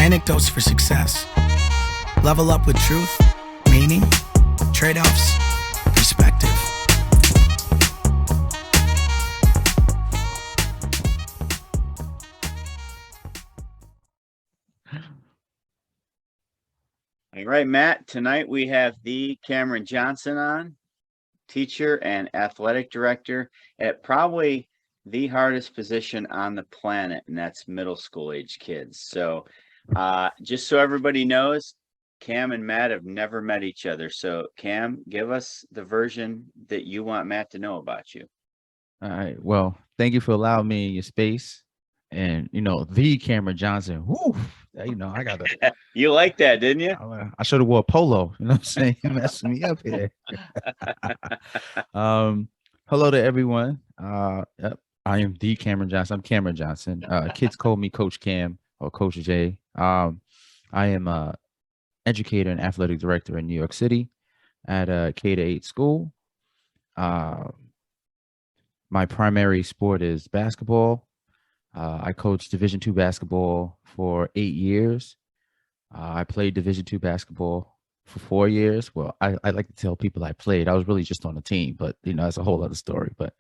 Anecdotes for success. Level up with truth, meaning, trade-offs, perspective. All right, Matt, tonight we have the Cameron Johnson on, teacher and athletic director at probably the hardest position on the planet, and that's middle school age kids. So just so everybody knows, Cam and Matt have never met each other. So Cam, give us the version that you want Matt to know about you. All right. Well, thank you for allowing me in your space. And the Cameron Johnson. Whoo, I got to. You like that, didn't you? I should have wore a polo. You know what I'm saying? Messing me up here. Hello to everyone. Yep, I am the Cameron Johnson. I'm Cameron Johnson. Kids call me Coach Cam or Coach J. I am a educator and athletic director in New York City at a K-8 school. My primary sport is basketball. I coached Division II basketball for 8 years. I played Division II basketball for 4 years. Well, I like to tell people I played. I was really just on the team, but that's a whole other story. But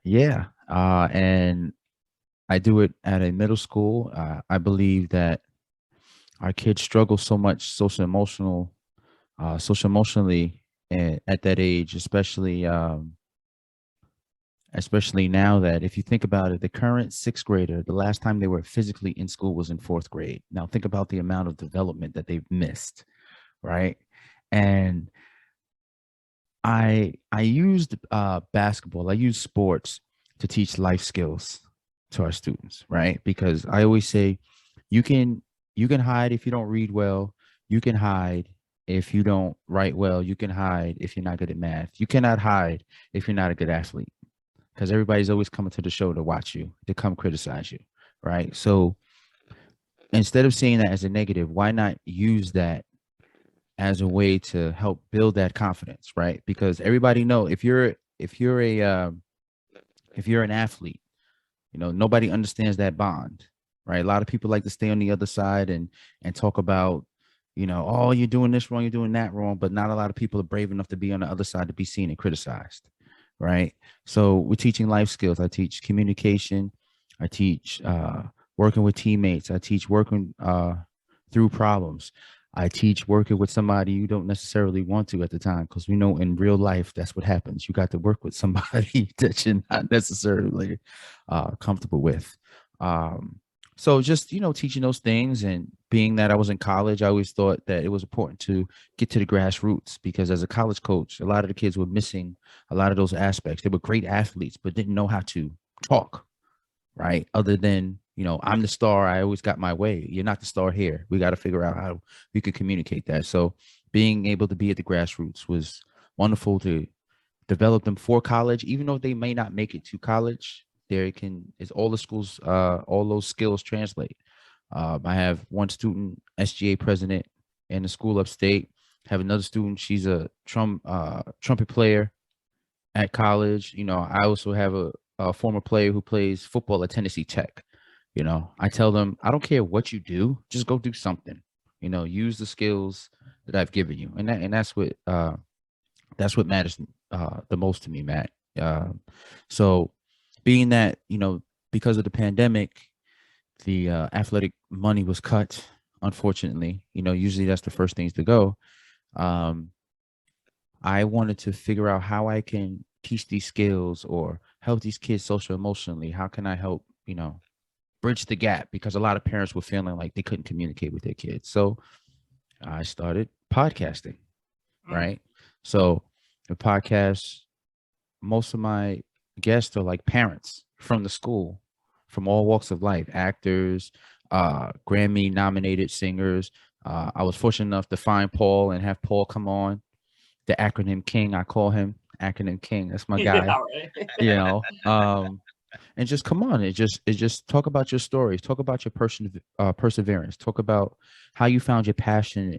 yeah, and I do it at a middle school. I believe that our kids struggle so much social emotionally at that age, especially now that if you think about it, the current sixth grader, the last time they were physically in school was in fourth grade. Now think about the amount of development that they've missed, right? And I used basketball, I used sports to teach life skills to our students, right? Because I always say you can hide if you don't read well, you can hide if you don't write well, you can hide if you're not good at math. You cannot hide if you're not a good athlete, because everybody's always coming to the show to watch you, to come criticize you, right? So instead of seeing that as a negative, why not use that as a way to help build that confidence, right? Because everybody know if you're an athlete, nobody understands that bond, right? A lot of people like to stay on the other side and talk about, oh, you're doing this wrong, you're doing that wrong, but not a lot of people are brave enough to be on the other side to be seen and criticized. Right. So we're teaching life skills. I teach communication. I teach working with teammates. I teach working through problems. I teach working with somebody you don't necessarily want to at the time, because we know in real life, that's what happens. You got to work with somebody that you're not necessarily comfortable with. So just, teaching those things, and being that I was in college, I always thought that it was important to get to the grassroots, because as a college coach, a lot of the kids were missing a lot of those aspects. They were great athletes, but didn't know how to talk, right? Other than, I'm the star, I always got my way. You're not the star here. We got to figure out how we could communicate that. So being able to be at the grassroots was wonderful to develop them for college, even though they may not make it to college. There is all the schools, all those skills translate. I have one student, SGA president in the school upstate. Have another student, she's a trumpet player at college. I also have a former player who plays football at Tennessee Tech. I tell them, I don't care what you do, just go do something. Use the skills that I've given you, and that's what matters the most to me, Matt. So being that, because of the pandemic, the athletic money was cut, unfortunately. Usually that's the first things to go. I wanted to figure out how I can teach these skills or help these kids social emotionally. How can I help, bridge the gap? Because a lot of parents were feeling like they couldn't communicate with their kids. So I started podcasting, right? So the podcast, most of my guests are like parents from the school, from all walks of life, actors, Grammy nominated singers. I was fortunate enough to find Paul and have Paul come on, the acronym king. I call him acronym king. That's my guy. Yeah, right. And just come on. It just talk about your stories, talk about your perseverance, talk about how you found your passion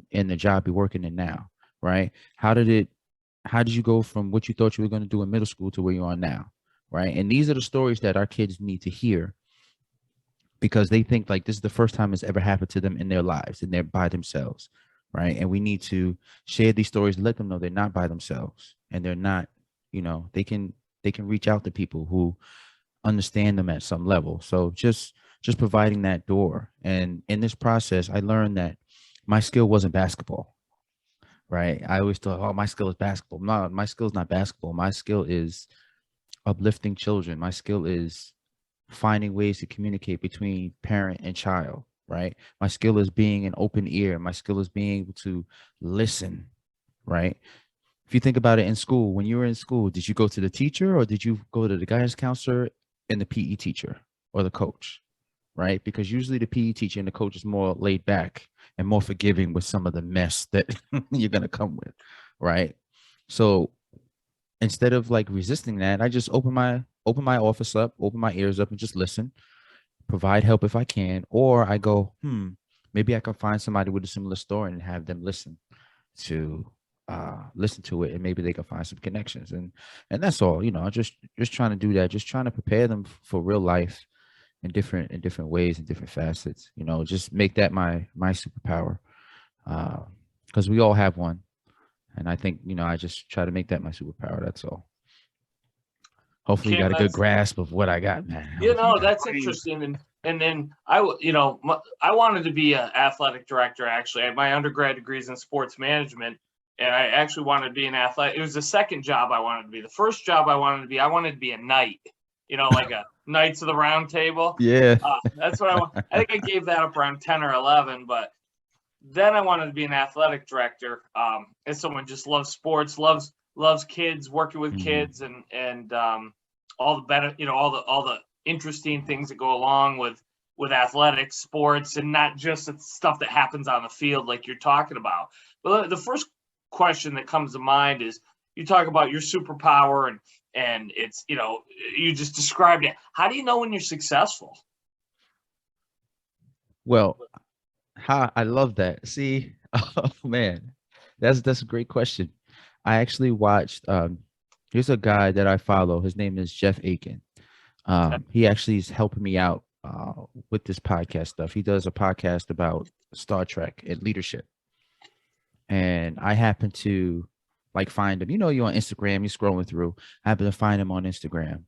in the job you're working in now, right? How did you go from what you thought you were going to do in middle school to where you are now, right? And these are the stories that our kids need to hear, because they think like this is the first time it's ever happened to them in their lives and they're by themselves, right? And we need to share these stories, let them know they're not by themselves and they're not, they can reach out to people who understand them at some level. So just providing that door. And in this process, I learned that my skill wasn't basketball, right? I always thought, oh, my skill is basketball. No, my skill is not basketball. My skill is uplifting children. My skill is finding ways to communicate between parent and child, right? My skill is being an open ear. My skill is being able to listen, right? If you think about it in school, when you were in school, did you go to the teacher or did you go to the guidance counselor and the PE teacher or the coach, right? Because usually the PE teacher and the coach is more laid back and more forgiving with some of the mess that you're going to come with, right? So instead of like resisting that, I just open my office up, open my ears up and just listen, provide help if I can, or I go, maybe I can find somebody with a similar story and have them to listen to it, and maybe they can find some connections. And that's all, just trying to do that, just trying to prepare them for real life in different ways and different facets, just make that my superpower. Because we all have one. And I think, I just try to make that my superpower. That's all. Hopefully you Kim, got a good grasp of what I got, man. that's interesting. And then I wanted to be an athletic director. Actually, my undergrad degree is in sports management, and I actually wanted to be an athlete. It was the second job I wanted to be. The first job I wanted to be a knight. Like a Knights of the Round Table. Yeah. That's what I want. I think I gave that up around 10 or 11, but then I wanted to be an athletic director. As someone just loves sports, loves kids, working with kids, and all the all the interesting things that go along with athletics, sports, and not just the stuff that happens on the field like you're talking about. But the first question that comes to mind is, you talk about your superpower and it's, you just described it. How do you know when you're successful? Well, I love that. See, oh man, that's a great question. I actually watched here's a guy that I follow. His name is Jeff Aiken. He actually is helping me out with this podcast stuff. He does a podcast about Star Trek and leadership. And I happen to like find him. You're on Instagram, you're scrolling through. I happen to find him on Instagram.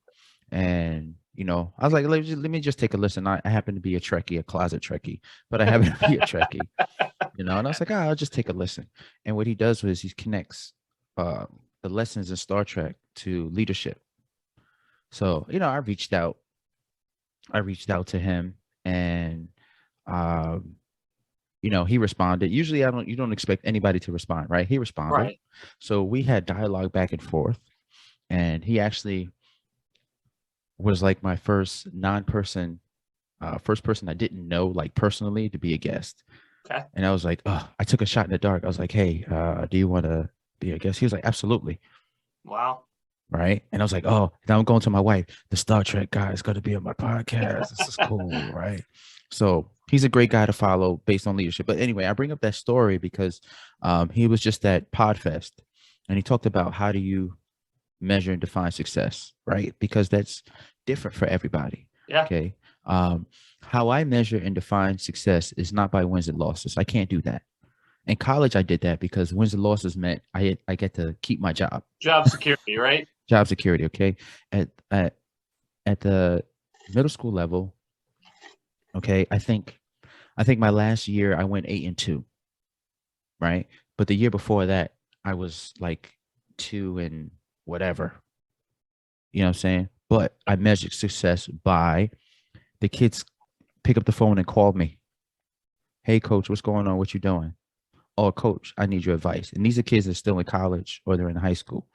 And I was like, let me just take a listen. I happen to be a Trekkie, a closet Trekkie, but I happen to be a Trekkie, and I was like, I'll just take a listen. And what he does is he connects the lessons in Star Trek to leadership. So, I reached out to him, and he responded. Usually you don't expect anybody to respond, right? He responded. Right. So we had dialogue back and forth, and he actually was like my first first person I didn't know like personally to be a guest. Okay. And I was like, I took a shot in the dark. I was like, hey, do you want to be a guest? He was like, absolutely. Wow. Right. And I was like, oh, now I'm going to my wife. The Star Trek guy is going to be on my podcast. This is cool. Right. So he's a great guy to follow based on leadership. But anyway, I bring up that story because he was just at Podfest, and he talked about how do you measure and define success, right? Because that's different for everybody. Yeah. Okay. How I measure and define success is not by wins and losses. I can't do that. In college, I did that because wins and losses meant I get to keep my job. Job security, right? Job security. Okay. At the middle school level, okay, I think my last year I went 8-2, right? But the year before that, I was like 2 and whatever. You know what I'm saying? But I measured success by the kids pick up the phone and call me. Hey, coach, what's going on? What you doing? Oh, coach, I need your advice. And these are kids that are still in college or they're in high school.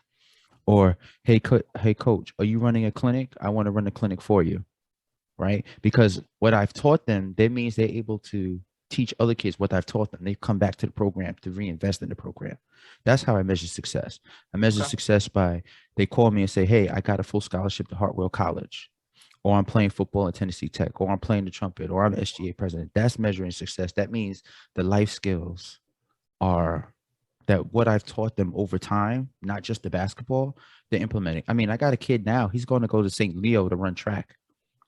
Or, hey, coach, are you running a clinic? I want to run a clinic for you. Right? Because what I've taught them, that means they're able to teach other kids what I've taught them. They've come back to the program to reinvest in the program. That's how I measure success. I measure success by they call me and say, hey, I got a full scholarship to Hartwell College, or I'm playing football at Tennessee Tech, or I'm playing the trumpet, or I'm SGA president. That's measuring success. That means the life skills are that what I've taught them over time, not just the basketball, they're implementing. I mean, I got a kid now. He's going to go to St. Leo to run track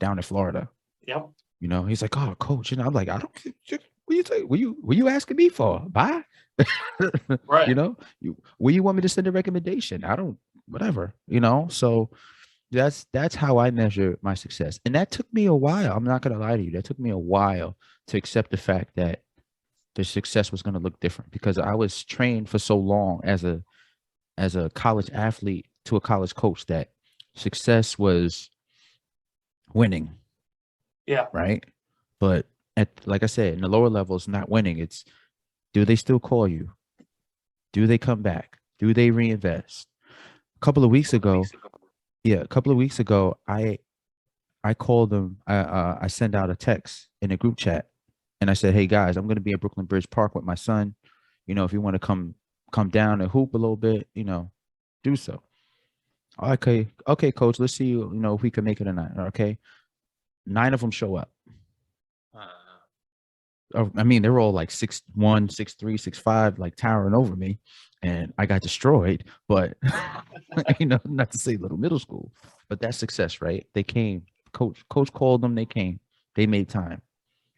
down in Florida. Yep. You know, he's like, "Oh, coach," and I'm like, "I don't. What you say? What you asking me for? Bye." Right. You know, where you want me to send a recommendation? I don't. Whatever. You know. So that's how I measure my success, and that took me a while. I'm not gonna lie to you. That took me a while to accept the fact that the success was going to look different because I was trained for so long as a college athlete to a college coach that success was winning, Yeah. right? But at like I said, in the lower levels, not winning. It's do they still call you? Do they come back? Do they reinvest? A couple of weeks ago, yeah, a couple of weeks ago, I called them. I sent out a text in a group chat, and I said, "Hey guys, I'm going to be at Brooklyn Bridge Park with my son. You know, if you want to come down and hoop a little bit, you know, do so." Okay, okay, coach. Let's see. You know, if we can make it a night. Okay, 9 of them show up. I mean, they're all like 6'1", 6'3", 6'5", like towering over me, and I got destroyed. But you know, not to say little middle school, but that's success, right? They came. Coach called them. They came. They made time,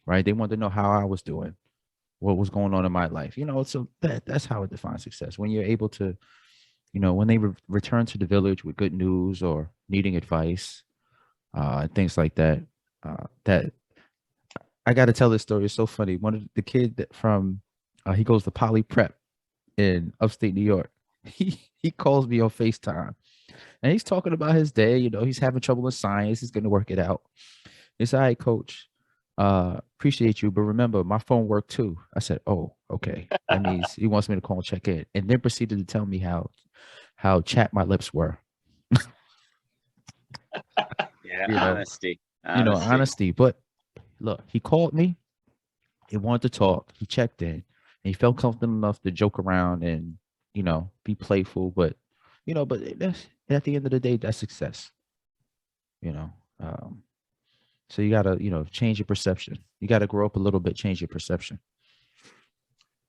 right? They wanted to know how I was doing, what was going on in my life. You know, so that's how it defines success. When you're able to, you know, when they return to the village with good news or needing advice, and things like that. That I got to tell this story. It's so funny. One of the kid that from he goes to Poly Prep in upstate New York. He calls me on FaceTime and he's talking about his day. You know, he's having trouble in science. He's going to work it out. It's all right, coach. Appreciate you, but remember, my phone worked too. I said, "Oh, okay." That means he wants me to call and check in, and then proceeded to tell me how chapped my lips were. Yeah, You know, honesty. honesty. But look, he called me. He wanted to talk. He checked in. And he felt comfortable enough to joke around and be playful. But that's at the end of the day, that's success. You know, um, so you gotta change your perception. You gotta grow up a little bit, change your perception.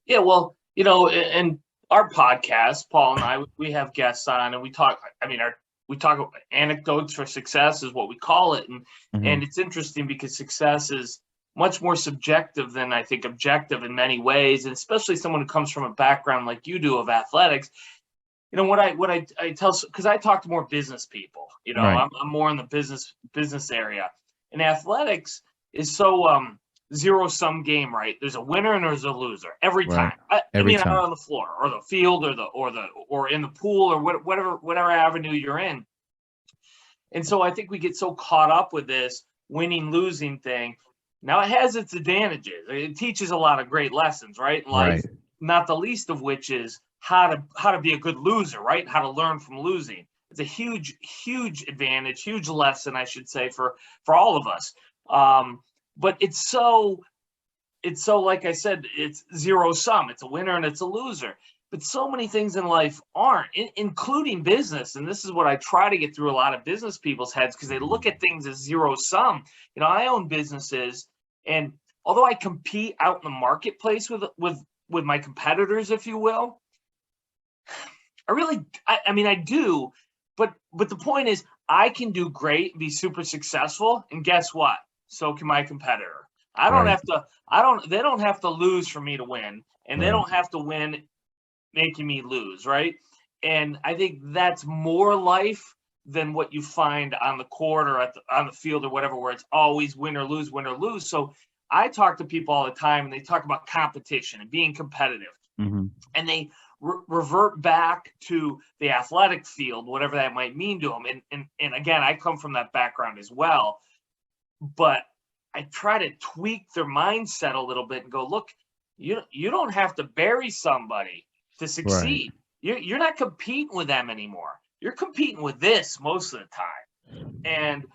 Yeah, well, in our podcast, Paul and I, we have guests on, and we talk. I mean, we talk about anecdotes for success is what we call it, and Mhm. it's interesting because success is much more subjective than I think objective in many ways, and especially someone who comes from a background like you do of athletics. What I tell, because I talk to more business people. Right. I'm more in the business area, and athletics is so zero sum game, right? There's a winner and there's a loser every Right. time. I Every mean, time. out on the floor or the field or in the pool or whatever avenue you're in. And so I think we get so caught up with this winning losing thing. Now it has its advantages. It teaches a lot of great lessons, right? In life, Right. not the least of which is how to be a good loser, right? How to learn from losing. It's a huge advantage, huge lesson, I should say, for all of us. But it's so like I said, it's zero sum. It's a winner and it's a loser. But so many things in life aren't, including business. And this is what I try to get through a lot of business people's heads because they look at things as zero sum. I own businesses, and although I compete out in the marketplace with my competitors, if you will, I mean, I do. But the point is, I can do great and be super successful. And guess what? So can my competitor. I don't Right. have to, they don't have to lose for me to win. And they Right. don't have to win making me lose, right? And I think that's more life than what you find on the court or on the field or whatever, where it's always win or lose, win or lose. So I talk to people all the time, and they talk about competition and being competitive, Mhm. and they revert back to the athletic field, whatever that might mean to them. And again, I come from that background as well, but I try to tweak their mindset a little bit and go, look, you don't have to bury somebody to Right. succeed. You're not competing with them anymore. You're competing with this most of the time. And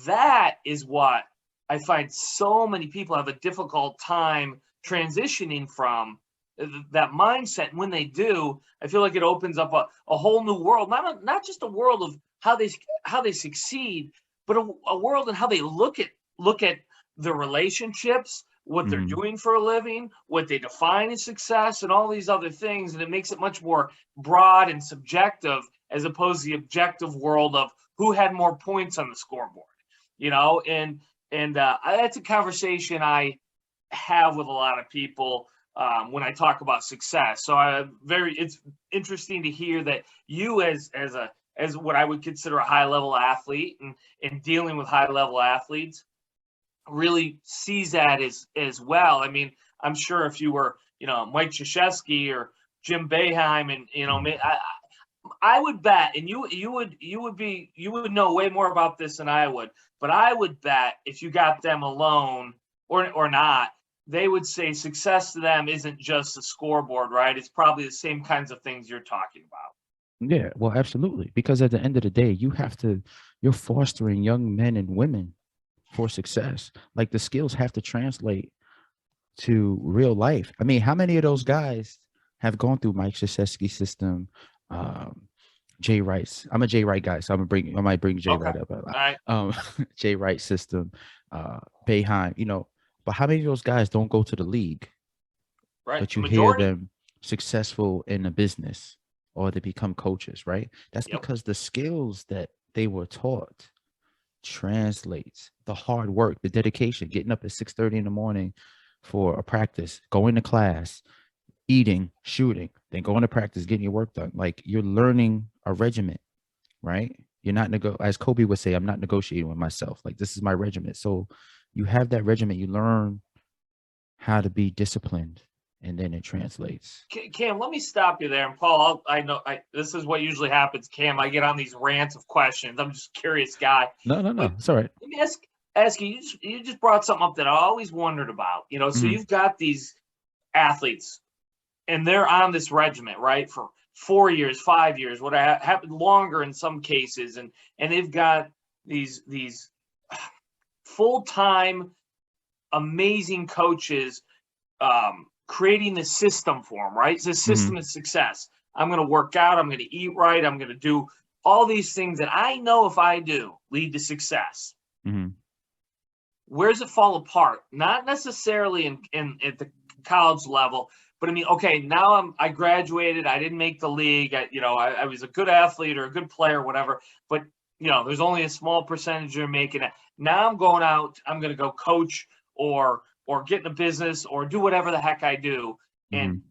that is what I find so many people have a difficult time transitioning from that mindset. And when they do, I feel like it opens up a whole new world, not just a world of how they succeed, but a world in how they look at the relationships, what they're Mhm. doing for a living, what they define as success, and all these other things. And it makes it much more broad and subjective as opposed to the objective world of who had more points on the scoreboard, and And that's a conversation I have with a lot of people when I talk about success. So it's interesting to hear that you as what I would consider a high level athlete and dealing with high level athletes really sees that as well. I mean, I'm sure if you were, Mike Krzyzewski or Jim Boeheim, and I would bet, and you would know way more about this than I would, but I would bet if you got them alone or not, they would say success to them isn't just a scoreboard, right? It's probably the same kinds of things you're talking about. Yeah, well, absolutely. Because at the end of the day, you're fostering young men and women for success. Like the skills have to translate to real life. I mean, how many of those guys have gone through Mike Krzyzewski's system? Jay Wright's. I'm a Jay Wright guy, so I might bring Jay Wright up a lot. All right. Jay Wright system, Boeheim, but how many of those guys don't go to the league? Right. But you hear them successful in a business or they become coaches, right? That's because the skills that they were taught translates the hard work, the dedication, getting up at 6:30 in the morning for a practice, going to class, eating, shooting, then going to practice, getting your work done. Like you're learning a regiment, right? You're not as Kobe would say, I'm not negotiating with myself. Like this is my regiment. So you have that regiment, you learn how to be disciplined, and then it translates. Cam, let me stop you there. And Paul, I know this is what usually happens. Cam, I get on these rants of questions. I'm just a curious guy. No, it's all right. Let me ask you. You just brought something up that I always wondered about. So you've got these athletes, and they're on this regiment, right, for 4 years, 5 years, what happened longer in some cases, and they've got these full-time amazing coaches creating the system for them, right? It's a system of success. I'm going to work out. I'm going to eat right. I'm going to do all these things that I know if I do lead to success. Where does it fall apart? Not necessarily at the college level, but I mean, okay, now I graduated. I didn't make the league. I was a good athlete or a good player, whatever. But there's only a small percentage you're making it. Now I'm going out. I'm going to go coach or get in a business or do whatever the heck I do, and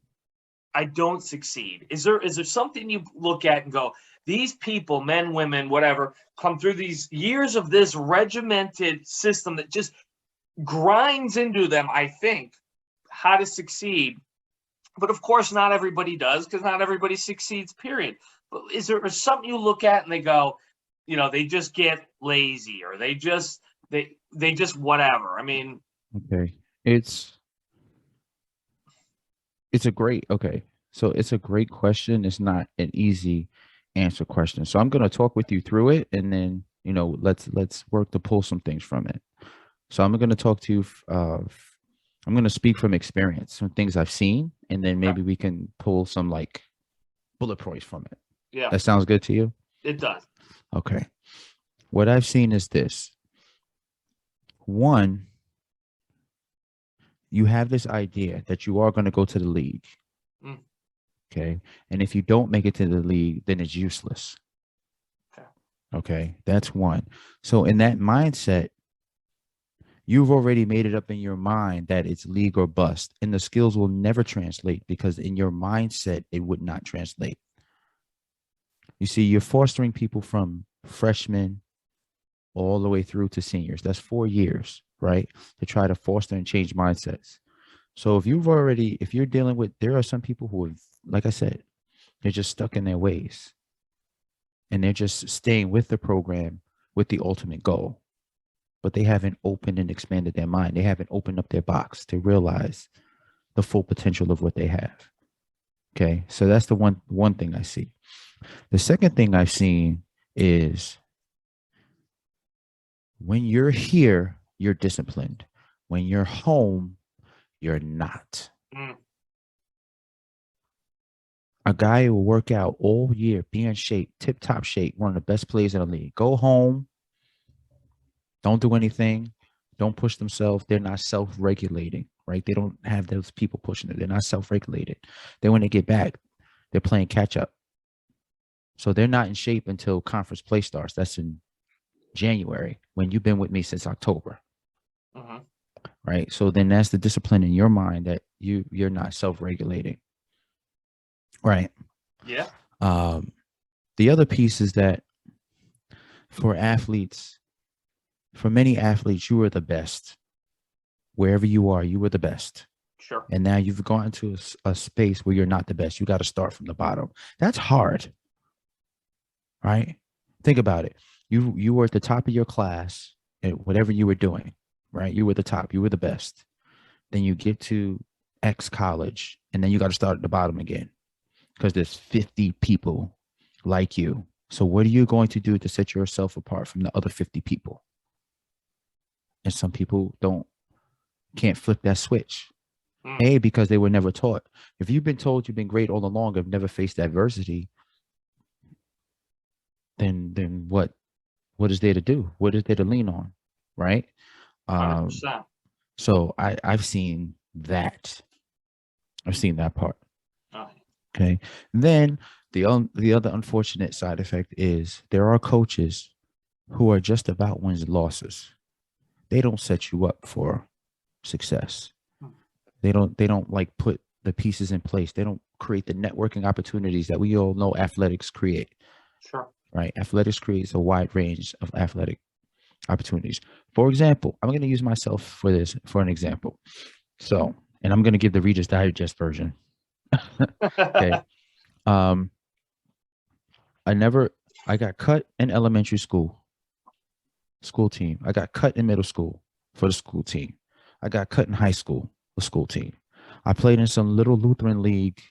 I don't succeed. Is there something you look at and go, these people, men, women, whatever, come through these years of this regimented system that just grinds into them, I think, how to succeed. But of course, not everybody does, because not everybody succeeds, period. But is there something you look at and they go, they just get lazy, or they just whatever? I mean, okay. It's a great question. It's not an easy answer question. So I'm going to talk with you through it, and then, let's work to pull some things from it. So I'm going to talk to you. I'm going to speak from experience, some things I've seen, and then maybe we can pull some like bullet points from it. Yeah. That sounds good to you? It does. Okay. What I've seen is this. One, you have this idea that you are going to go to the league. Okay. And if you don't make it to the league, then it's useless. Okay. That's one. So in that mindset, you've already made it up in your mind that it's league or bust, and the skills will never translate because in your mindset, it would not translate. You see, you're fostering people from freshmen all the way through to seniors. That's 4 years, right? To try to foster and change mindsets. So if you're dealing with, there are some people who have, like I said, they're just stuck in their ways, and they're just staying with the program with the ultimate goal, but they haven't opened and expanded their mind. They haven't opened up their box to realize the full potential of what they have. Okay. So that's the one thing I see. The second thing I've seen is when you're here, you're disciplined. When you're home, you're not. A guy who will work out all year, be in shape, tip-top shape, one of the best players in the league. Go home, don't do anything, don't push themselves. They're not self-regulating, right? They don't have those people pushing it. They're not self-regulated. Then when they get back, they're playing catch-up. So they're not in shape until conference play starts. That's in January, when you've been with me since October. right? So then that's the discipline in your mind that you're not self-regulating, right? Yeah. The other piece is that for athletes, for many athletes, you are the best. Wherever you are, you were the best. Sure. And now you've gone into a space where you're not the best. You got to start from the bottom. That's hard, right? Think about it. You were at the top of your class at whatever you were doing, right? You were the top. You were the best. Then you get to X college, and then you got to start at the bottom again because there's 50 people like you. So what are you going to do to set yourself apart from the other 50 people? And some people can't flip that switch. A, because they were never taught. If you've been told you've been great all along, have never faced adversity, then what is there to do? What is there to lean on? Right? 100%. So I've seen that. I've seen that part. Oh, Okay. Then the other unfortunate side effect is there are coaches who are just about wins and losses. They don't set you up for success. They don't like put the pieces in place. They don't create the networking opportunities that we all know athletics create. sure. Right? Athletics creates a wide range of athletic opportunities. For example, I'm going to use myself for an example. So, and I'm going to give the Reader's Digest version. Okay. I got cut in elementary school team. I got cut in middle school for the school team. I got cut in high school, the school team. I played in some little Lutheran league,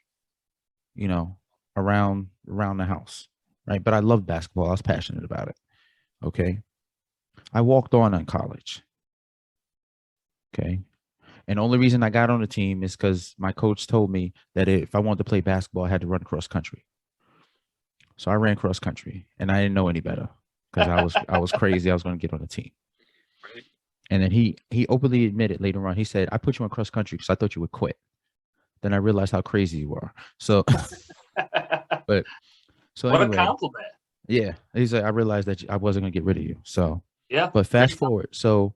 around the house, right? But I loved basketball. I was passionate about it. Okay. I walked on in college. Okay. And the only reason I got on the team is because my coach told me that if I wanted to play basketball, I had to run cross country. So I ran cross country, and I didn't know any better because I was crazy. I was going to get on the team. Right. And then he openly admitted later on. He said, "I put you on cross country because I thought you would quit." Then I realized how crazy you were. So, but so What anyway, a compliment. yeah, he said, "I realized that I wasn't going to get rid of you." So, Yeah. but fast forward, so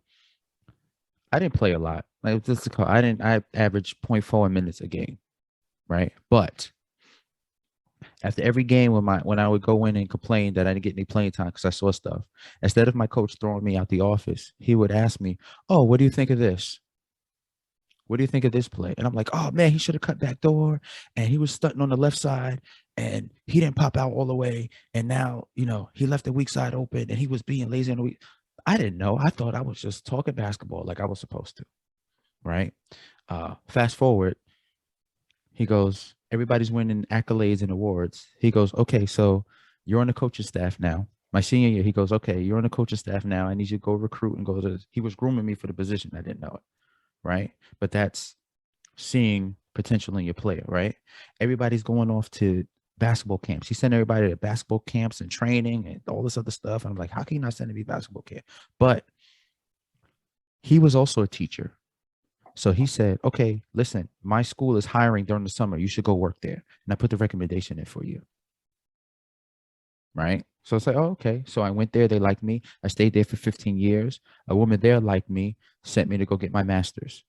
I didn't play a lot. Like this is called, I averaged 0.4 minutes a game, right? But after every game when I would go in and complain that I didn't get any playing time because I saw stuff, instead of my coach throwing me out the office, he would ask me, "Oh, what do you think of this? What do you think of this play?" And I'm like, "Oh man, he should have cut back door, and he was stunting on the left side, and he didn't pop out all the way, and now he left the weak side open, and he was being lazy on the weak." I didn't know. I thought I was just talking basketball like I was supposed to, right? Fast forward, he goes, everybody's winning accolades and awards. He goes, "Okay, so you're on the coaching staff now." My senior year, he goes, "Okay, you're on the coaching staff now. I need you to go recruit and go to." He was grooming me for the position. I didn't know it, right? But that's seeing potential in your player, right? Everybody's going off to basketball camps. He sent everybody to basketball camps and training and all this other stuff. And I'm like, how can you not send me basketball camp? But he was also a teacher. So he said, "Okay, listen, my school is hiring during the summer. You should go work there." And I put the recommendation in for you. Right. So it's like, oh, okay. So I went there. They liked me. I stayed there for 15 years. A woman there liked me, sent me to go get my master's.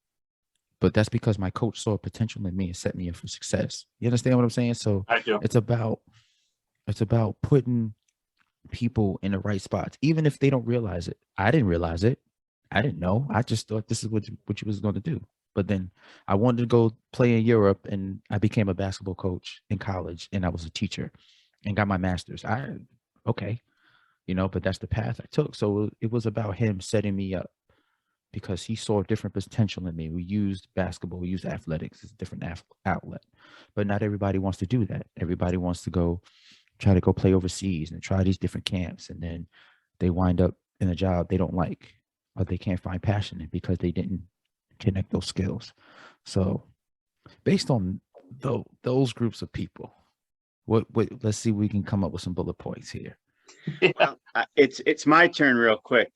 But that's because my coach saw potential in me and set me up for success. You understand what I'm saying? So I do. it's about putting people in the right spots, even if they don't realize it. I didn't realize it. I didn't know. I just thought this is what you was going to do. But then I wanted to go play in Europe, and I became a basketball coach in college, and I was a teacher and got my master's. Okay, but that's the path I took. So it was about him setting me up because he saw different potential in me. We used basketball, we used athletics as a different outlet. But not everybody wants to do that. Everybody wants to try to go play overseas and try these different camps, and then they wind up in a job they don't like, or they can't find passion in because they didn't connect those skills. So based on those groups of people, what let's see if we can come up with some bullet points here. Well, it's my turn real quick.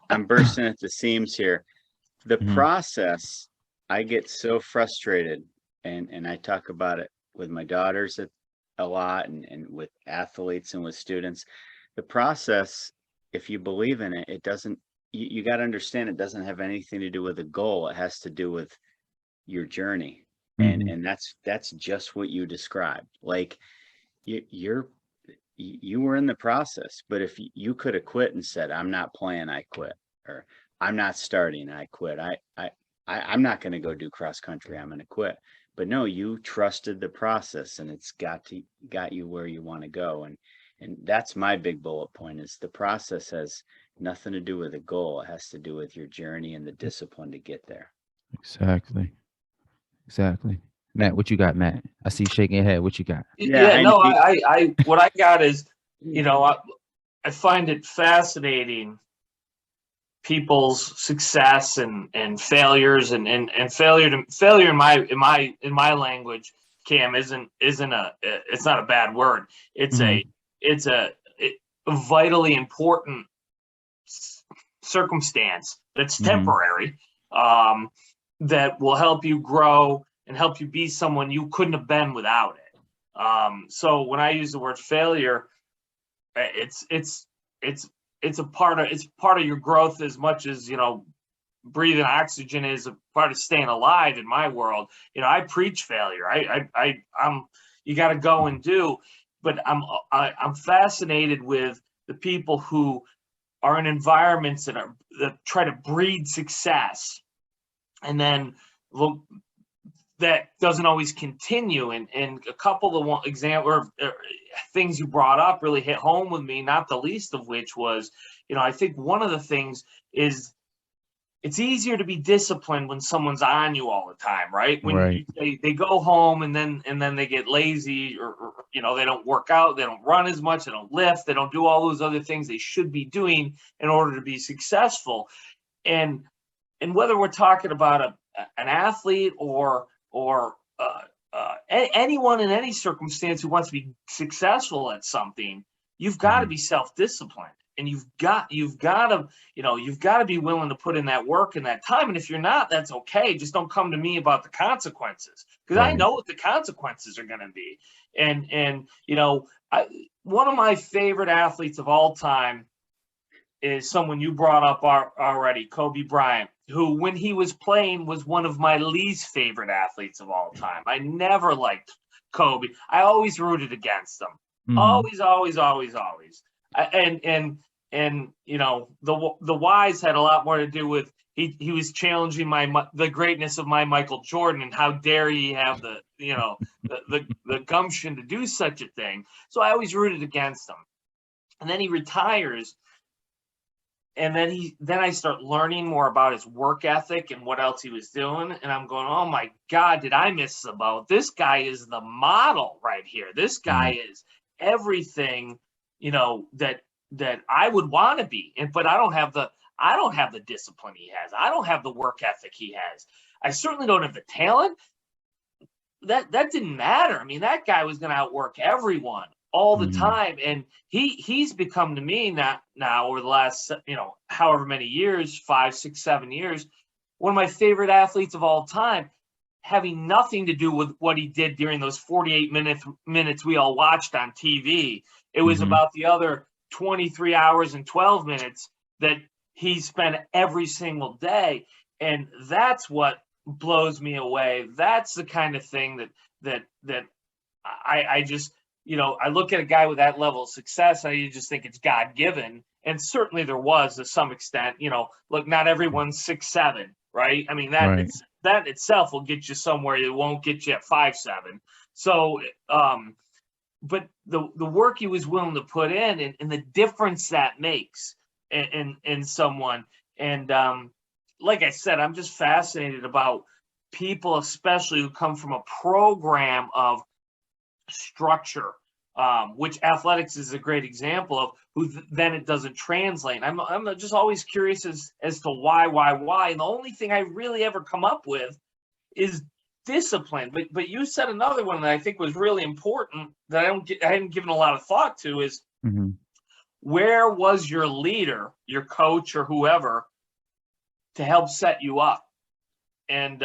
I'm bursting at the seams here. The process, I get so frustrated, and I talk about it with my daughters a lot, and with athletes and with students. The process, if you believe in it, it doesn't you got to understand it doesn't have anything to do with a goal. It has to do with your journey. Mhm. And that's just what you described. Like you were in the process, but if you could have quit and said, I'm not playing, I quit, or I'm not starting, I quit. I'm not going to go do cross country. I'm going to quit. But no, you trusted the process, and it's got you where you want to go. And that's my big bullet point, is the process has nothing to do with a goal. It has to do with your journey and the discipline to get there. Exactly. Exactly. Matt, what you got, Matt? I see you shaking your head. What you got? Yeah, Yeah, no, I what I got is, I find it fascinating, people's success and failures and failure in my language, Cam, isn't it's not a bad word. It's Mhm. a vitally important circumstance that's Mhm. temporary, that will help you grow and help you be someone you couldn't have been without it. So when I use the word failure, it's a part of your growth, as much as breathing oxygen is a part of staying alive in my world. I preach failure. I'm you got to go and do, but I'm fascinated with the people who are in environments that try to breed success, and then look, that doesn't always continue. And a couple of things you brought up really hit home with me, not the least of which was, I think one of the things is, it's easier to be disciplined when someone's on you all the time, right? When Right. they go home and then they get lazy, or they don't work out, they don't run as much, they don't lift, they don't do all those other things they should be doing in order to be successful. And whether we're talking about an athlete or anyone in any circumstance who wants to be successful at something, you've got to Mhm. be self-disciplined, and you've got to be willing to put in that work and that time. And if you're not, that's okay. Just don't come to me about the consequences, because I Right. know what the consequences are going to be. And one of my favorite athletes of all time is someone you brought up already, Kobe Bryant, who, when he was playing, was one of my least favorite athletes of all time. I never liked Kobe. I always rooted against him. Mhm. Always, always, always, always. And the whys had a lot more to do with, he was challenging the greatness of my Michael Jordan, and how dare he have the gumption to do such a thing. So I always rooted against him. And then he retires, and then I start learning more about his work ethic and what else he was doing, and I'm going, oh my God, did I miss the boat? This guy is the model right here. This guy Right. is everything, that I would want to be. But I don't have the discipline he has. I don't have the work ethic he has. I certainly don't have the talent. That didn't matter. I mean, that guy was going to outwork everyone all the Mhm. time, and he's become, to me, now over the last however many years, 5, 6, 7 years, one of my favorite athletes of all time, having nothing to do with what he did during those 48 minutes we all watched on TV. It was Mhm. about the other 23 hours and 12 minutes that he spent every single day, and that's what blows me away. That's the kind of thing that I just, I look at a guy with that level of success, and you just think it's God given. And certainly there was, to some extent. Look, not everyone's 6'7", right? I mean, Right. that itself will get you somewhere. It won't get you at 5'7". So, but the work he was willing to put in, and the difference that makes in someone. And like I said, I'm just fascinated about people, especially who come from a program of structure, which athletics is a great example of, then it doesn't translate. I'm just always curious as to why. And the only thing I really ever come up with is discipline. But you said another one that I think was really important, that I hadn't given a lot of thought to, is, Mhm. where was your leader, your coach, or whoever, to help set you up? And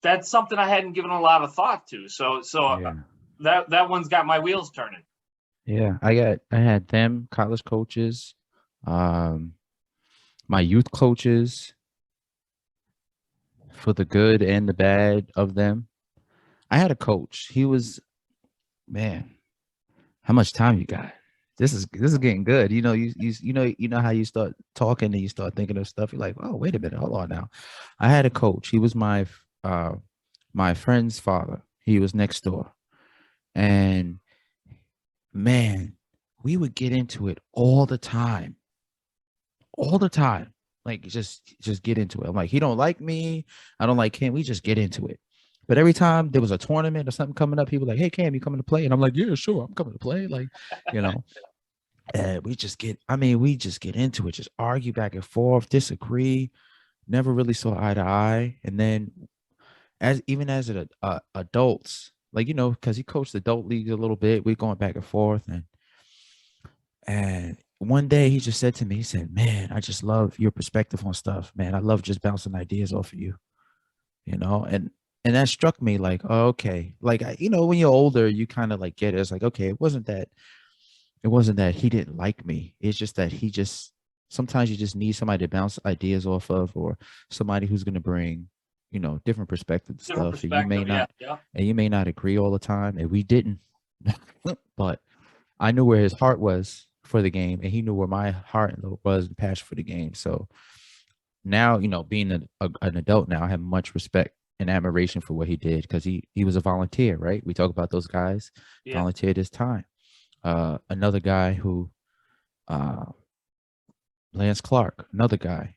that's something I hadn't given a lot of thought to. So Yeah. that one's got my wheels turning. Yeah. I had them college coaches. Um, my youth coaches, for the good and the bad of them. I had a coach. He was, man, how much time you got? This is getting good. You know how you start talking and you start thinking of stuff. You're like, oh, wait a minute, hold on now. I had a coach. He was my friend's father. He was next door. And man, we would get into it all the time. All the time. Like just get into it. I'm like, he don't like me. I don't like him. We just get into it. But every time there was a tournament or something coming up, he was like, hey Cam, you coming to play? And I'm like, yeah, sure, I'm coming to play. Like, you know, and we just get into it, just argue back and forth, disagree, never really saw eye to eye. And then as adults, like, because he coached the adult leagues a little bit, we going back and forth. And one day he just said to me, he said, man, I just love your perspective on stuff, man. I love just bouncing ideas off of you, and that struck me like, oh, okay. Like, when you're older, you kind of like get it. It's like, okay, it wasn't that he didn't like me. It's just that sometimes you just need somebody to bounce ideas off of, or somebody who's going to bring, different perspective to Different stuff. And you may perspective. Yeah. not, Yeah. and you may not agree all the time. And we didn't, but I knew where his heart was for the game, and he knew where my heart was and passion for the game. So now, being an adult now, I have much respect and admiration for what he did, because he was a volunteer, right? We talk about those guys, Yeah. volunteered his time. Another guy who, uh, Lance Clark, another guy,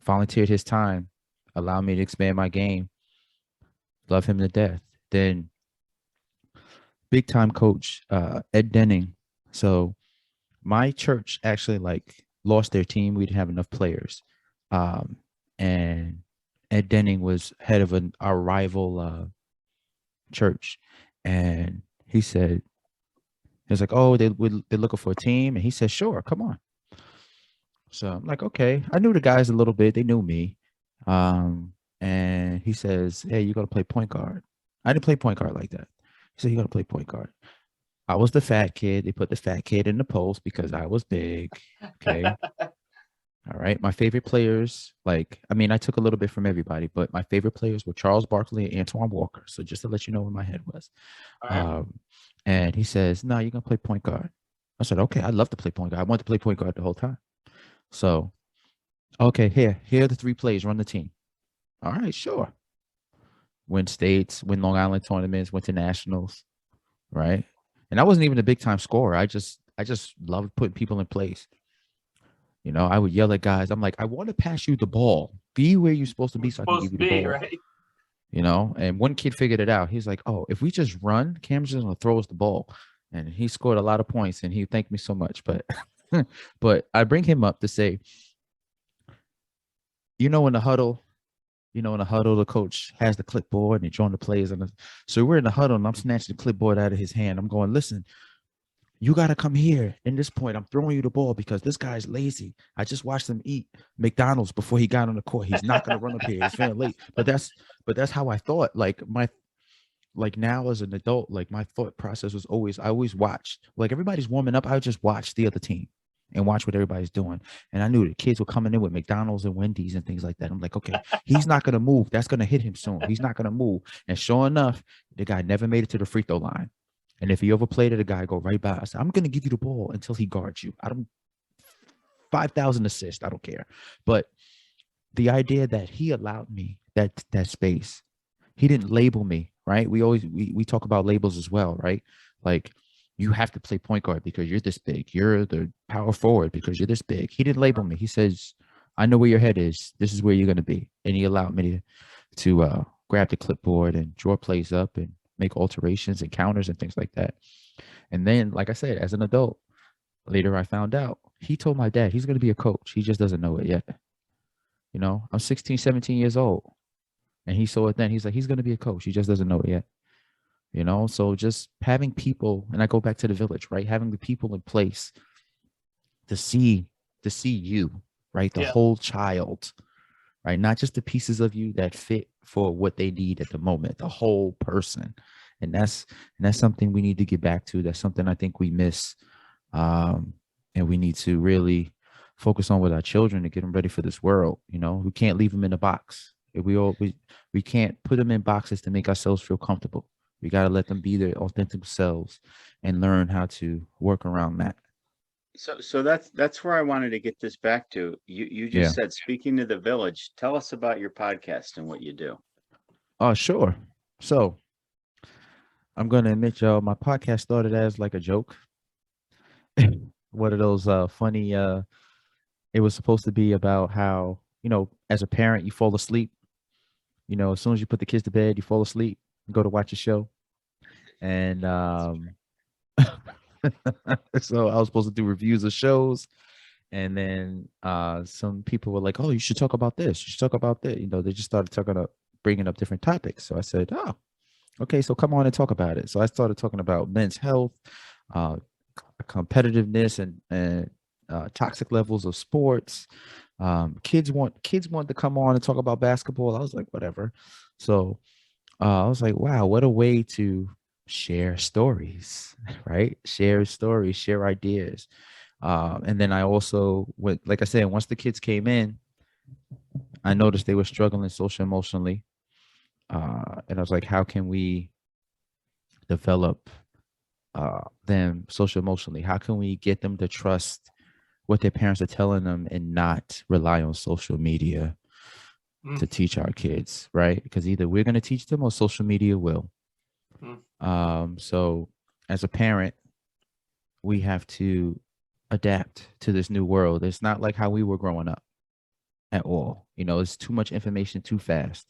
volunteered his time, allowed me to expand my game. Love him to death. Then big time coach, Ed Denning. So my church actually like lost their team. We didn't have enough players. And Ed Denning was head of our rival church. And he was like, oh, they're looking for a team. And he said, sure, come on. So I'm like, okay. I knew the guys a little bit. They knew me. And he says, hey, you got to play point guard. I didn't play point guard like that. He said, you got to play point guard. I was the fat kid. They put the fat kid in the post because I was big. Okay. All right. My favorite players, I took a little bit from everybody, but my favorite players were Charles Barkley and Antoine Walker. So just to let you know where my head was. All right. And he says, no, you're going to play point guard. I said, okay, I'd love to play point guard. I wanted to play point guard the whole time. So, okay, here are the 3 plays. Run the team. All right, sure. Win states, win Long Island tournaments, went to nationals, right? And I wasn't even a big time scorer. I just loved putting people in place. I would yell at guys. I'm like, I want to pass you the ball. Be where you're supposed to be, so I can give you the ball. Right? And one kid figured it out. He's like, oh, if we just run, Cam's just gonna throw us the ball. And he scored a lot of points, and he thanked me so much. But but I bring him up to say, in the huddle, the coach has the clipboard and he's drawing the plays. So we're in the huddle, and I'm snatching the clipboard out of his hand. I'm going, listen, you got to come here. In this point, I'm throwing you the ball because this guy's lazy. I just watched him eat McDonald's before he got on the court. He's not going to run up here. He's feeling late. But that's how I thought. Now as an adult, my thought process was I always watched. Everybody's warming up, I would just watch the other team and watch what everybody's doing. And I knew the kids were coming in with McDonald's and Wendy's and things like that. I'm like, okay, he's not going to move. That's going to hit him soon. He's not going to move. And sure enough, the guy never made it to the free throw line. And if he overplayed it, the guy go right by. I said, I'm going to give you the ball until he guards you. 5,000 assists. I don't care. But the idea that he allowed me that space, he didn't label me, right? We talk about labels as well, right? Like, you have to play point guard because you're this big. You're the power forward because you're this big. He didn't label me. He says, I know where your head is. This is where you're going to be. And he allowed me to grab the clipboard and draw plays up and make alterations and counters and things like that. And then, like I said, as an adult, later I found out he told my dad he's going to be a coach. He just doesn't know it yet. I'm 16, 17 years old. And he saw it then. He's like, he's going to be a coach. He just doesn't know it yet. So just having people, and I go back to the village, right? Having the people in place to see you, right? The whole child, right? Not just the pieces of you that fit for what they need at the moment, the whole person. And that's something we need to get back to. That's something I think we miss. And we need to really focus on with our children to get them ready for this world. You know, we can't leave them in a box. We can't put them in boxes to make ourselves feel comfortable. We got to let them be their authentic selves and learn how to work around that. So that's where I wanted to get this back to. You Yeah. just said, speaking to the village, tell us about your podcast and what you do. Oh, sure. So I'm going to admit, y'all, my podcast started as like a joke. One of those funny, it was supposed to be about how, you know, as a parent, you fall asleep. You know, as soon as you put the kids to bed, you fall asleep, go to watch a show. And so I was supposed to do reviews of shows. And then some people were like, "Oh, you should talk about this. You should talk about that." You know, they just started bringing up different topics. So I said, "Oh, okay. So come on and talk about it." So I started talking about men's health, uh, competitiveness, and toxic levels of sports. Kids want to come on and talk about basketball. I was like, whatever. So I was like, wow, what a way to share stories, right? Share stories, share ideas. And then I also went, like I said, once the kids came in, I noticed they were struggling social emotionally. And I was like, how can we develop them social emotionally? How can we get them to trust what their parents are telling them and not rely on social media to teach our kids, right? Because either we're going to teach them or social media will. So as a parent, we have to adapt to this new world. It's not like how we were growing up at all. You know, it's too much information too fast.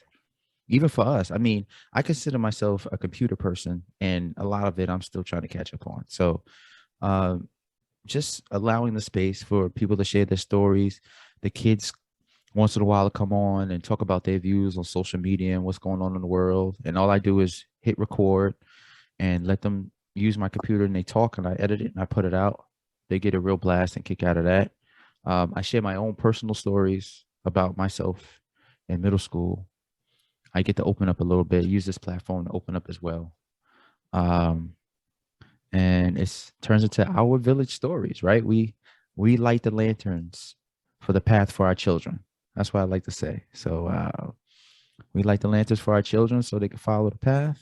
Even for us, I mean, I consider myself a computer person, and a lot of it I'm still trying to catch up on. So, just allowing the space for people to share their stories, the kids once in a while to come on and talk about their views on social media and what's going on in the world. And all I do is hit record and let them use my computer, and they talk, and I edit it and I put it out. They get a real blast and kick out of that. I share my own personal stories about myself in middle school. I get to open up a little bit, use this platform to open up as well. Um, and it turns into our village stories, right? We light the lanterns for the path for our children. That's what I like to say. So we light the lanterns for our children so they can follow the path.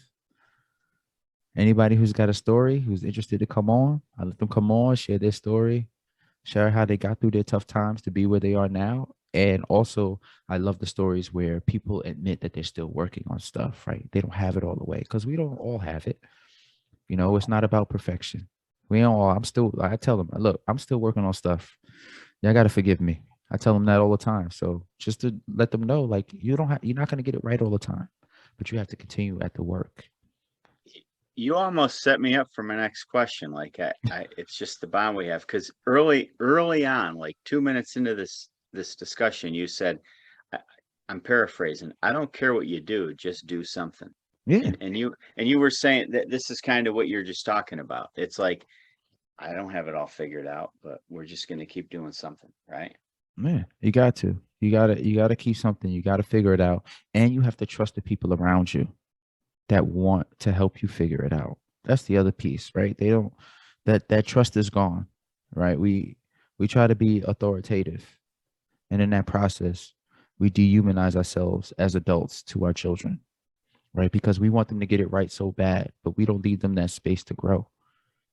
Anybody who's got a story, who's interested to come on, I let them come on, share their story, share how they got through their tough times to be where they are now. And also, I love the stories where people admit that they're still working on stuff, right? They don't have it all the way, because we don't all have it. You know, it's not about perfection. We don't all, I tell them, look, I'm still working on stuff. Y'all got to forgive me. I tell them that all the time. So just to let them know, like, you're not going to get it right all the time, but you have to continue at the work. You almost set me up for my next question. Like it's just the bond we have. Because early on, like 2 minutes into this discussion, you said, I'm paraphrasing, I don't care what you do, just do something. Yeah. And you were saying that this is kind of what you're just talking about. It's like, I don't have it all figured out, but we're just going to keep doing something, right? Man, you got to. You got to keep something. You got to figure it out. And you have to trust the people around you that want to help you figure it out. That's the other piece, right? They don't, that trust is gone, right? We try to be authoritative, and in that process, we dehumanize ourselves as adults to our children, right? Because we want them to get it right so bad, but we don't leave them that space to grow.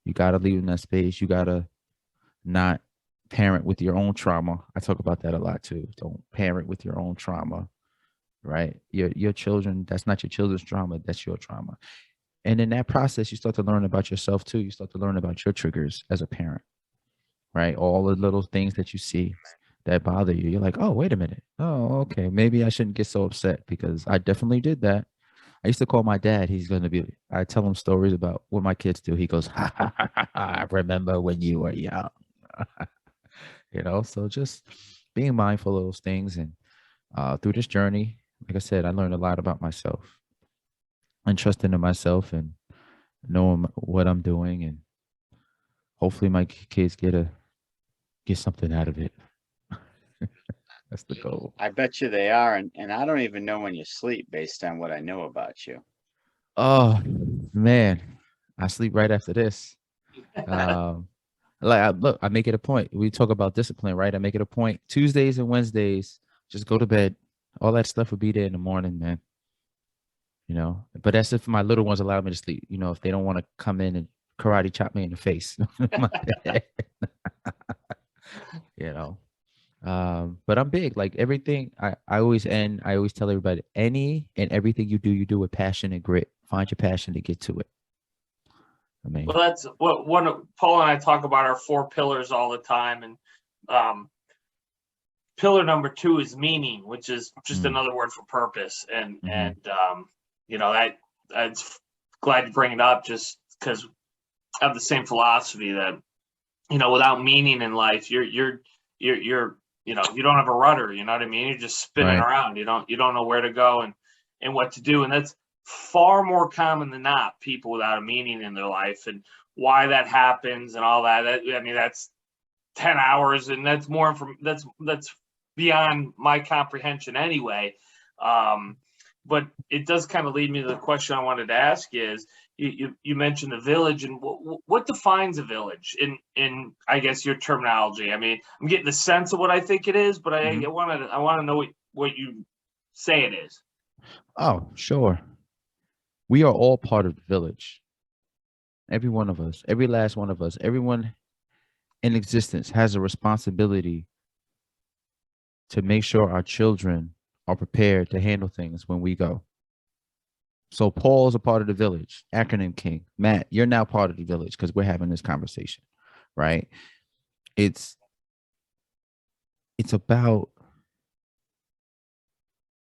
You got to leave them that space. You got to not parent with your own trauma. I talk about that a lot too. Don't parent with your own trauma, right? Your children, that's not your children's trauma, that's your trauma. And in that process, you start to learn about yourself too. You start to learn about your triggers as a parent, right? All the little things that you see that bother you. You're like, oh, wait a minute. Oh, okay. Maybe I shouldn't get so upset, because I definitely did that. I used to call my dad. I tell him stories about what my kids do. He goes, ha, ha, ha, ha, ha, I remember when you were young. You know, so just being mindful of those things. And through this journey, like I said, I learned a lot about myself and trusting in myself and knowing what I'm doing. And hopefully my kids get something out of it. That's the goal. I bet you they are. And I don't even know when you sleep based on what I know about you. Oh man, I sleep right after this. Um, Look, I make it a point. We talk about discipline, right? I make it a point. Tuesdays and Wednesdays, just go to bed. All that stuff will be there in the morning, man. But that's if my little ones allow me to sleep. If they don't want to come in and karate chop me in the face. you know. But I'm big. Like everything I always tell everybody, any and everything you do with passion and grit. Find your passion to get to it. Well, that's what Paul and I talk about our 4 pillars all the time. And pillar number 2 is meaning, which is just another word for purpose. And I'm glad you bring it up, just because I have the same philosophy that, without meaning in life, you're you don't have a rudder. You know what I mean? You're just spinning around. You don't know where to go and what to do. And that's far more common than not, people without a meaning in their life, and why that happens and all that. That's 10 hours, and that's more from that's beyond my comprehension anyway. But it does kind of lead me to the question I wanted to ask is, you mentioned the village, and what defines a village in I guess your terminology. I mean, I'm getting the sense of what I think it is, but I want to know what you say it is. Oh, sure. We are all part of the village. Every one of us, every last one of us, everyone in existence has a responsibility to make sure our children are prepared to handle things when we go. So Paul's a part of the village, acronym king. Matt, you're now part of the village because we're having this conversation, right? It's about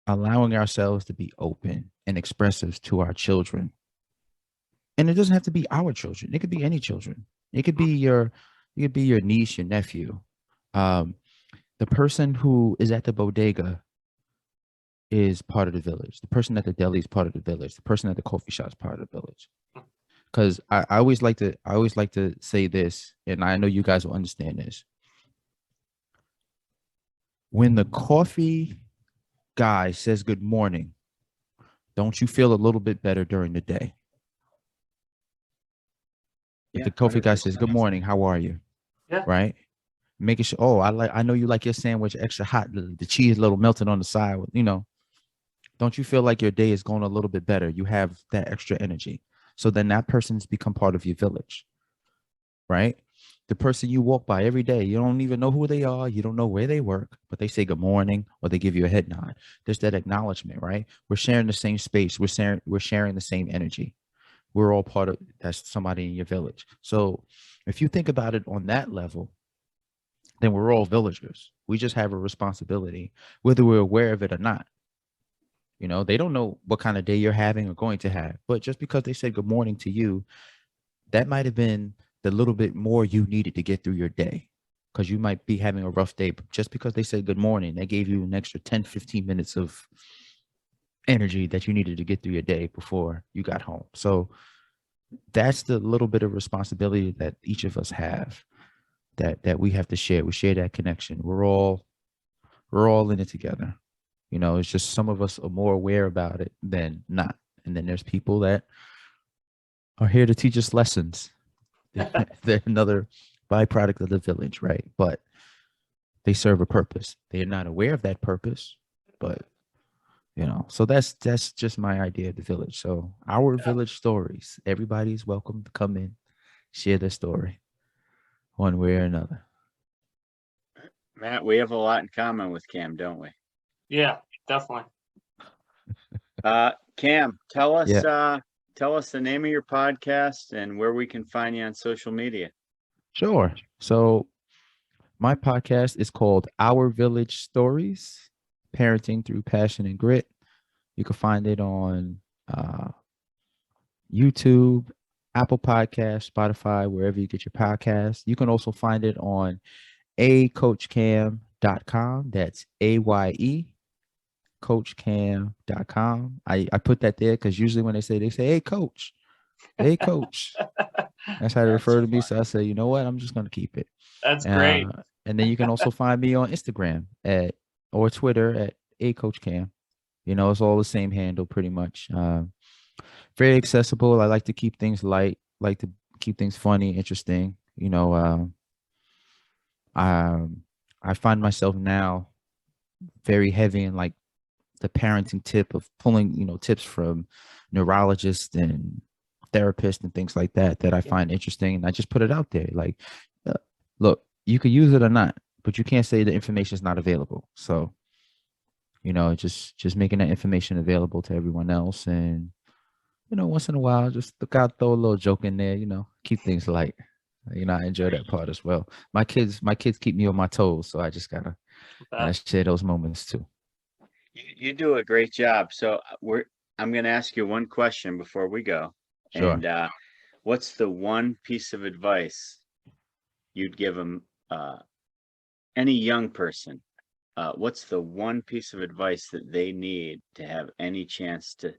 allowing ourselves to be open and expressive to our children. And it doesn't have to be our children. It could be any children. It could be your niece, your nephew. The person who is at the bodega is part of the village. The person at the deli is part of the village. The person at the coffee shop is part of the village. Because I always like to say this, and I know you guys will understand this. When the coffee guy says good morning, don't you feel a little bit better during the day? If the coffee guy says good morning, how are you? Yeah. Right? Making sure, I know you like your sandwich extra hot, the cheese a little melted on the side, don't you feel like your day is going a little bit better? You have that extra energy. So then that person's become part of your village, right? The person you walk by every day, you don't even know who they are. You don't know where they work, but they say good morning or they give you a head nod. There's that acknowledgement, right? We're sharing the same space. We're sharing the same energy. We're all part of, that's somebody in your village. So if you think about it on that level, then we're all villagers. We just have a responsibility, whether we're aware of it or not. They don't know what kind of day you're having or going to have, but just because they said good morning to you, that might have been the little bit more you needed to get through your day, because you might be having a rough day. But just because they said good morning, they gave you an extra 10, 15 minutes of energy that you needed to get through your day before you got home. So that's the little bit of responsibility that each of us have, that we have to share. We share that connection. We're all in it together. It's just some of us are more aware about it than not. And then there's people that are here to teach us lessons. They're another byproduct of the village, right? But they serve a purpose. They're not aware of that purpose, but so that's just my idea of the village. So our village stories, everybody's welcome to come in, share their story one way or another. Matt, we have a lot in common with Cam, don't we? Yeah, definitely. Cam, tell us the name of your podcast and where we can find you on social media. Sure. So my podcast is called Our Village Stories, Parenting Through Passion and Grit. You can find it on YouTube, Apple Podcasts, Spotify, wherever you get your podcasts. You can also find it on a.coachcam.com. That's AYE, coachcam.com. I put that there because usually when they say, hey, coach. Hey, coach. That's how they refer to me. So I say, you know what? I'm just going to keep it. That's great. And then you can also find me on Instagram or Twitter at a.coachcam. It's all the same handle pretty much. Very accessible. I like to keep things light, like to keep things funny, interesting. You know, I find myself now very heavy in like the parenting tip of pulling, tips from neurologists and therapists and things like that that I find interesting. And I just put it out there. Like, uh, look, you can use it or not, but you can't say the information is not available. So, just making that information available to everyone else. And, once in a while, just gotta throw a little joke in there, keep things light. I enjoy that part as well. My kids keep me on my toes, so I just gotta share those moments too. You do a great job. So I'm going to ask you one question before we go. Sure. And what's the one piece of advice you'd give them, any young person? What's the one piece of advice that they need to have any chance to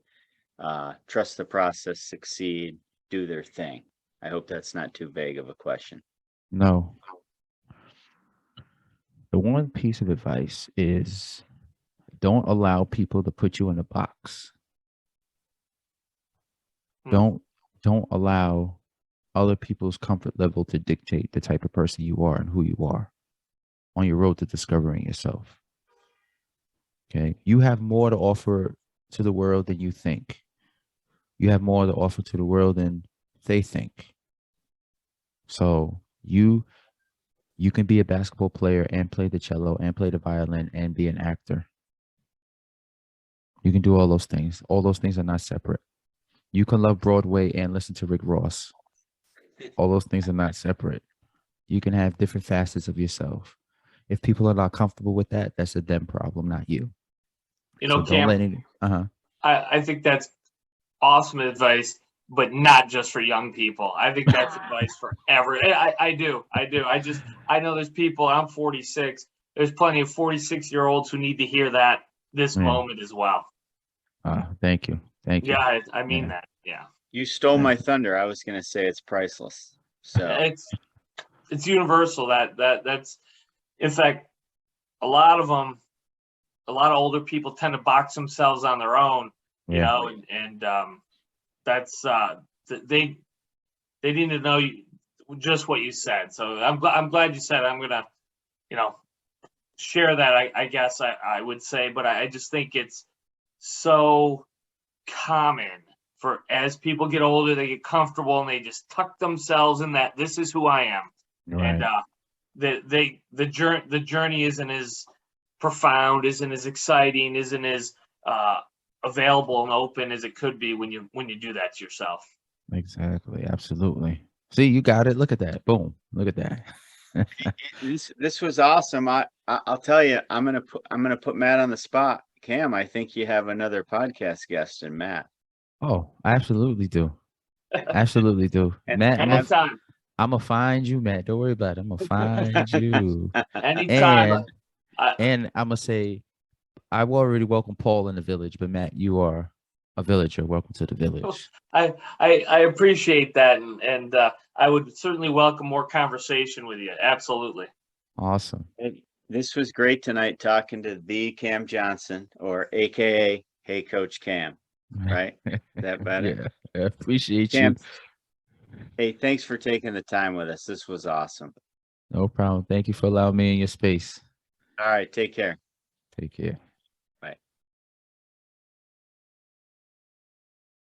trust the process, succeed, do their thing? I hope that's not too vague of a question. No. The one piece of advice is don't allow people to put you in a box. Don't allow other people's comfort level to dictate the type of person you are and who you are on your road to discovering yourself. Okay. You have more to offer to the world than you think. You have more to offer to the world than they think. So you can be a basketball player and play the cello and play the violin and be an actor. You can do all those things. All those things are not separate. You can love Broadway and listen to Rick Ross. All those things are not separate. You can have different facets of yourself. If people are not comfortable with that, that's a them problem, not you. So don't let any. I think that's awesome advice, but not just for young people. I think that's advice for I do. I know there's people, I'm 46. There's plenty of 46-year-olds who need to hear that this moment as well. Thank you. Thank you. Yeah, I mean that. Yeah. You stole my thunder. I was going to say it's priceless. So it's universal. That's in fact, a lot of older people tend to box themselves on their own, you know, and that's they need to know just what you said. So I'm glad you said it. I'm gonna, share that. I guess I would say, but I just think it's so common for as people get older, they get comfortable and they just tuck themselves in that this is who I am. Right. And the journey isn't as profound, isn't as exciting, isn't as available and open as it could be when you do that to yourself. Exactly. Absolutely. See, you got it. Look at that. Boom. Look at that. This was awesome. I'll tell you, I'm gonna put Matt on the spot. Cam, I think you have another podcast guest in Matt. Oh, I absolutely do. Absolutely do. Matt, anytime. I'm gonna find you, Matt. Don't worry about it. I'm gonna find you. Anytime. And I'm gonna say, I will already welcome Paul in the village, but Matt, you are a villager. Welcome to the village. I appreciate that, and I would certainly welcome more conversation with you. Absolutely. Awesome. This was great tonight, talking to the Cam Johnson, or a.k.a. Hey Coach Cam. Right? Is that better? Yeah, I appreciate Cam, you. Hey, thanks for taking the time with us. This was awesome. No problem. Thank you for allowing me in your space. All right, take care. Take care.